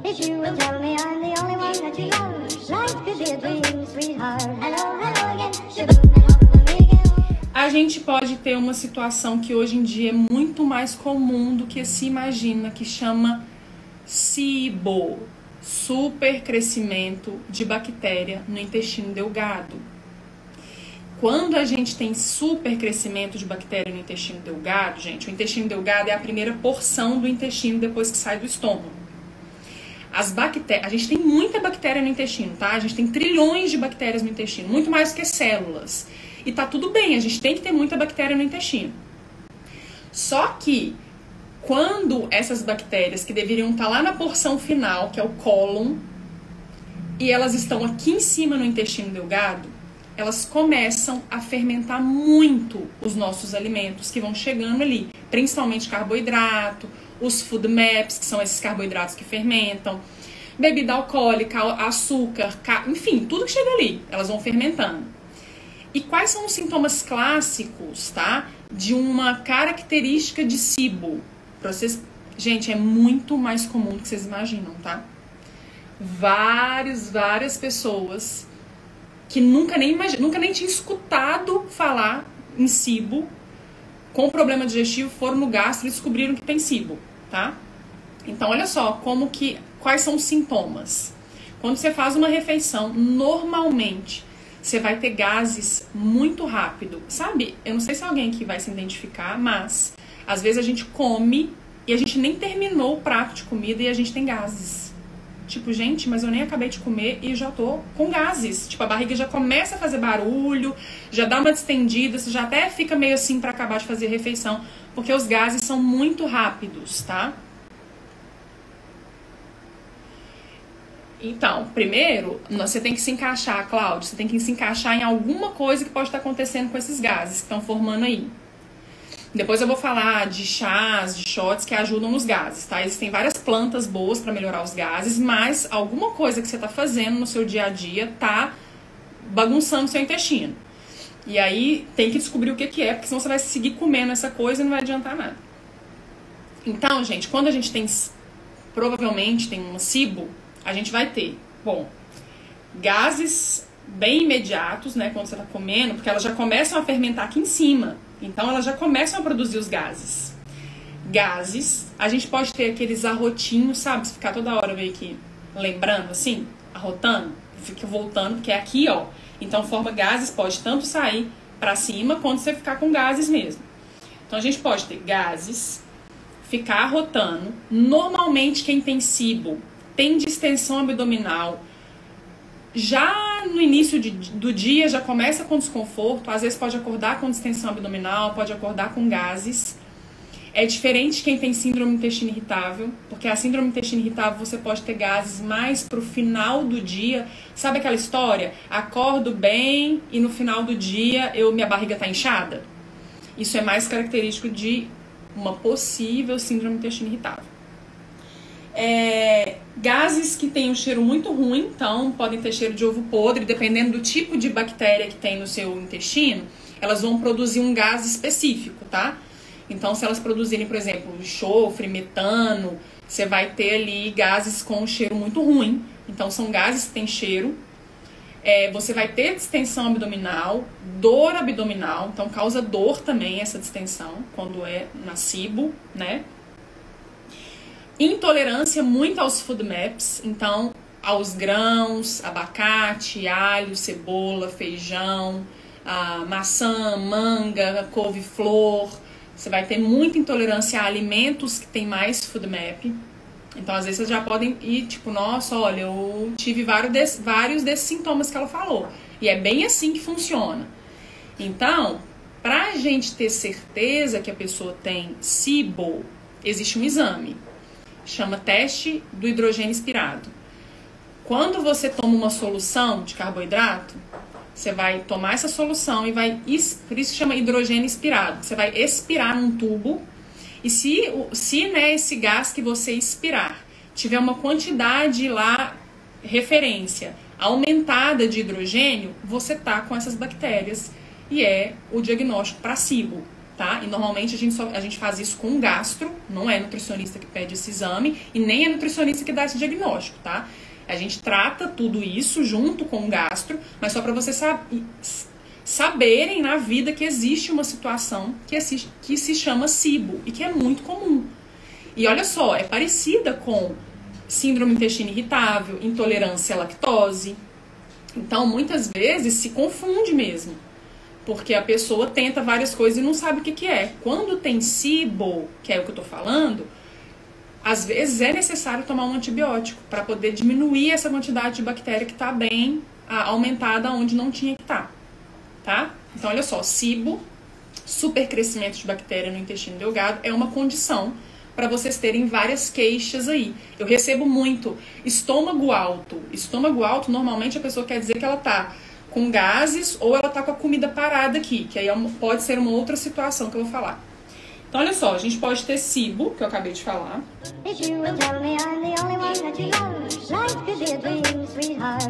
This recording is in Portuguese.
If you will tell me I'm the only one that you love, life could be a dream, sweetheart. Hello, hello again. A gente pode ter uma situação que hoje em dia é muito mais comum do que se imagina, que chama SIBO, supercrescimento de bactéria no intestino delgado. Quando a gente tem supercrescimento de bactéria no intestino delgado, gente, o intestino delgado é a primeira porção do intestino depois que sai do estômago. As bactérias, a gente tem muita bactéria no intestino, tá? A gente tem trilhões de bactérias no intestino, muito mais que células. E tá tudo bem, a gente tem que ter muita bactéria no intestino. Só que, quando essas bactérias que deveriam estar lá na porção final, que é o cólon, e elas estão aqui em cima no intestino delgado, elas começam a fermentar muito os nossos alimentos que vão chegando ali, principalmente carboidrato, os food maps, que são esses carboidratos que fermentam, bebida alcoólica, açúcar, enfim, tudo que chega ali, elas vão fermentando. E quais são os sintomas clássicos, tá? De uma característica de SIBO? Pra vocês, gente, é muito mais comum do que vocês imaginam, tá? Várias pessoas que nunca nem tinha escutado falar em SIBO, com problema digestivo, foram no gastro e descobriram que tem SIBO, tá? Então, olha só, quais são os sintomas. Quando você faz uma refeição, normalmente, você vai ter gases muito rápido. Sabe, eu não sei se alguém aqui vai se identificar, mas às vezes a gente come e a gente nem terminou o prato de comida e a gente tem gases. Tipo, gente, mas eu nem acabei de comer e já tô com gases. Tipo, a barriga já começa a fazer barulho, já dá uma distendida, você já até fica meio assim pra acabar de fazer a refeição, porque os gases são muito rápidos, tá? Então, primeiro, você tem que se encaixar, Cláudio, você tem que se encaixar em alguma coisa que pode estar acontecendo com esses gases que estão formando aí. Depois eu vou falar de chás, de shots que ajudam nos gases, tá? Existem várias plantas boas para melhorar os gases, mas alguma coisa que você tá fazendo no seu dia a dia tá bagunçando o seu intestino. E aí tem que descobrir o que é, porque senão você vai seguir comendo essa coisa e não vai adiantar nada. Então, gente, quando a gente tem, provavelmente tem uma SIBO, a gente vai ter, bom, gases bem imediatos, né, quando você tá comendo, porque elas já começam a fermentar aqui em cima. Então, elas já começam a produzir os gases. Gases, a gente pode ter aqueles arrotinhos, sabe? Se ficar toda hora meio que lembrando, assim, arrotando, fica voltando, porque é aqui, ó. Então, forma gases, pode tanto sair pra cima, quanto você ficar com gases mesmo. Então, a gente pode ter gases, ficar arrotando. Normalmente, quem tem SIBO tem distensão abdominal. Já no início do dia já começa com desconforto, às vezes pode acordar com distensão abdominal, pode acordar com gases. É diferente quem tem síndrome do intestino irritável, porque a síndrome do intestino irritável você pode ter gases mais pro final do dia. Sabe aquela história? Acordo bem e no final do dia minha barriga tá inchada? Isso é mais característico de uma possível síndrome do intestino irritável. Gases que têm um cheiro muito ruim, então podem ter cheiro de ovo podre, dependendo do tipo de bactéria que tem no seu intestino, elas vão produzir um gás específico, tá? Então, se elas produzirem, por exemplo, enxofre, metano, você vai ter ali gases com um cheiro muito ruim. Então, são gases que têm cheiro. Você vai ter distensão abdominal, dor abdominal, então causa dor também essa distensão, quando é na SIBO, né? Intolerância muito aos food maps, então aos grãos, abacate, alho, cebola, feijão, maçã, manga, couve-flor. Você vai ter muita intolerância a alimentos que tem mais food map. Então, às vezes, vocês já podem ir, tipo, nossa, olha, eu tive vários desses sintomas que ela falou. E é bem assim que funciona. Então, pra gente ter certeza que a pessoa tem SIBO, existe um exame. Chama teste do hidrogênio expirado. Quando você toma uma solução de carboidrato, você vai tomar essa solução e vai... Por isso chama hidrogênio expirado. Você vai expirar num tubo e se né, esse gás que você expirar tiver uma quantidade lá, referência, aumentada de hidrogênio, você tá com essas bactérias e é o diagnóstico para SIBO. tá? E normalmente a gente faz isso com um gastro, não é nutricionista que pede esse exame e nem é nutricionista que dá esse diagnóstico, tá? A gente trata tudo isso junto com o gastro, mas só para vocês saberem na vida que existe uma situação que se chama SIBO e que é muito comum. E olha só, é parecida com síndrome do intestino irritável, intolerância à lactose. Então, muitas vezes se confunde mesmo, porque a pessoa tenta várias coisas e não sabe o que é. Quando tem SIBO, que é o que eu tô falando, às vezes é necessário tomar um antibiótico para poder diminuir essa quantidade de bactéria que está bem aumentada onde não tinha que estar, tá? Então, olha só, SIBO, supercrescimento de bactéria no intestino delgado, é uma condição para vocês terem várias queixas aí. Eu recebo muito estômago alto. Estômago alto, normalmente a pessoa quer dizer que ela tá com gases ou ela tá com a comida parada aqui, que aí pode ser uma outra situação que eu vou falar. Então, olha só, a gente pode ter SIBO, que eu acabei de falar. If you will tell me I'm the only one that you love, life could be a dream, sweetheart.